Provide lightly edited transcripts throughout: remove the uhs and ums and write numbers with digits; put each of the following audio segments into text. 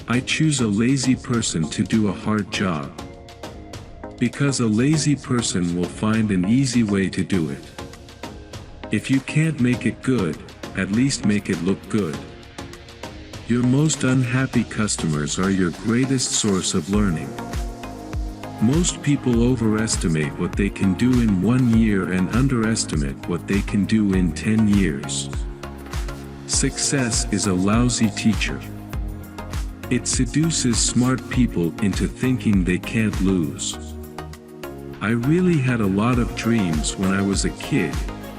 I choose a lazy person to do a hard job. Because a lazy person will find an easy way to do it. If you can't make it good, at least make it look good. Your most unhappy customers are your greatest source of learning. Most people overestimate what they can do in 1 year and underestimate what they can do in 10 years. Success is a lousy teacher. It seduces smart people into thinking they can't lose. I really had a lot of dreams when I was a kid,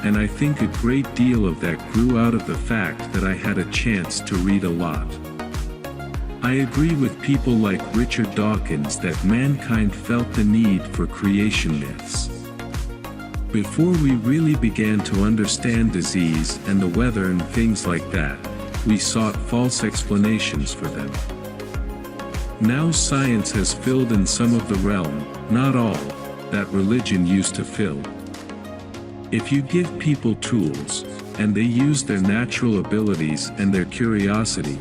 and I think a great deal of that grew out of the fact that I had a chance to read a lot. I agree with people like Richard Dawkins that mankind felt the need for creation myths. Before we really began to understand disease and the weather and things like that, we sought false explanations for them. Now science has filled in some of the realm, not all, that religion used to fill. If you give people tools, and they use their natural abilities and their curiosity,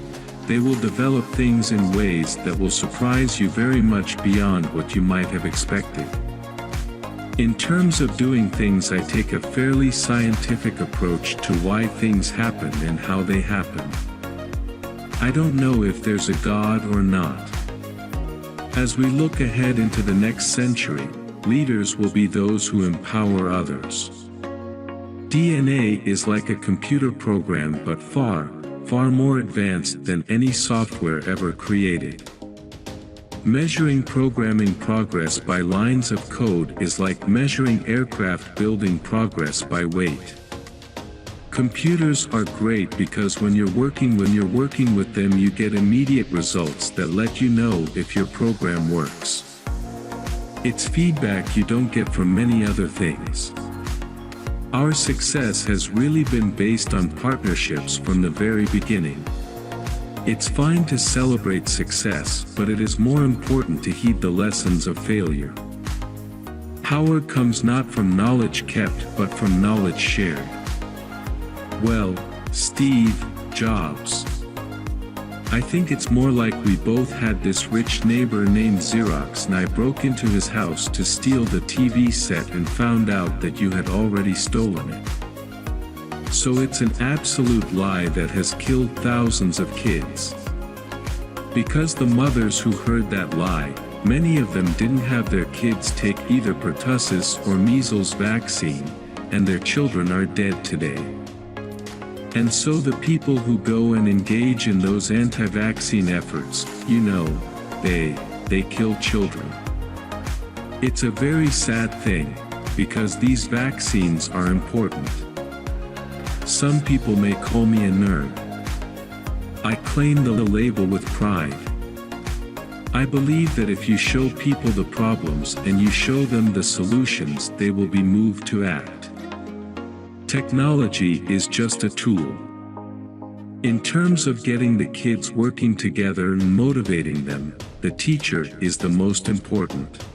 they will develop things in ways that will surprise you very much beyond what you might have expected. In terms of doing things, I take a fairly scientific approach to why things happen and how they happen. I don't know if there's a God or not. As we look ahead into the next century, leaders will be those who empower others. DNA is like a computer program, but far more advanced than any software ever created. Measuring programming progress by lines of code is like measuring aircraft building progress by weight. Computers are great because when you're working with them, you get immediate results that let you know if your program works. It's feedback you don't get from many other things. Our success has really been based on partnerships from the very beginning. It's fine to celebrate success, but it is more important to heed the lessons of failure. Power comes not from knowledge kept, but from knowledge shared. Well, Steve Jobs. I think it's more like we both had this rich neighbor named Xerox, and I broke into his house to steal the TV set and found out that you had already stolen it. So it's an absolute lie that has killed thousands of kids. Because the mothers who heard that lie, many of them didn't have their kids take either pertussis or measles vaccine, and their children are dead today. And so the people who go and engage in those anti-vaccine efforts, they kill children. It's a very sad thing, because these vaccines are important. Some people may call me a nerd. I claim the label with pride. I believe that if you show people the problems and you show them the solutions, they will be moved to act. Technology is just a tool. In terms of getting the kids working together and motivating them, the teacher is the most important.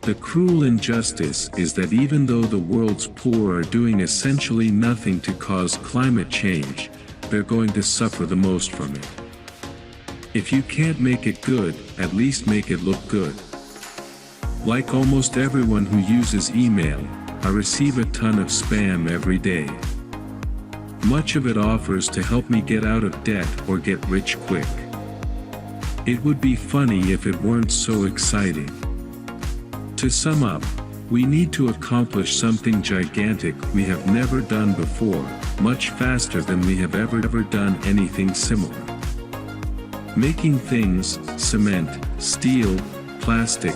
The cruel injustice is that even though the world's poor are doing essentially nothing to cause climate change, they're going to suffer the most from it. If you can't make it good, at least make it look good. Like almost everyone who uses email, I receive a ton of spam every day. Much of it offers to help me get out of debt or get rich quick. It would be funny if it weren't so exciting. To sum up, we need to accomplish something gigantic we have never done before, much faster than we have ever done anything similar. Making things, cement, steel, plastic,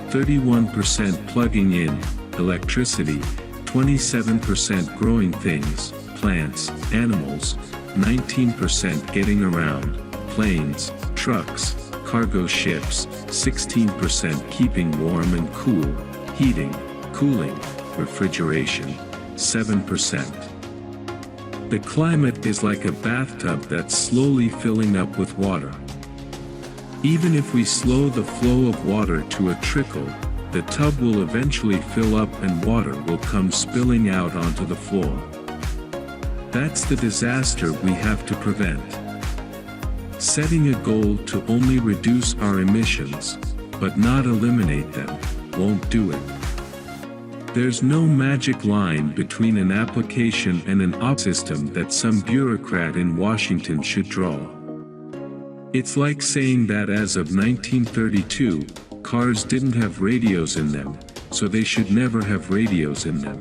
31% plugging in, electricity, 27% growing things, plants, animals, 19% getting around, planes, trucks, cargo ships, 16% keeping warm and cool, heating, cooling, refrigeration, 7%. The climate is like a bathtub that's slowly filling up with water. Even if we slow the flow of water to a trickle, the tub will eventually fill up and water will come spilling out onto the floor. That's the disaster we have to prevent. Setting a goal to only reduce our emissions, but not eliminate them, won't do it. There's no magic line between an application and an op system that some bureaucrat in Washington should draw. It's like saying that as of 1932, cars didn't have radios in them, so they should never have radios in them.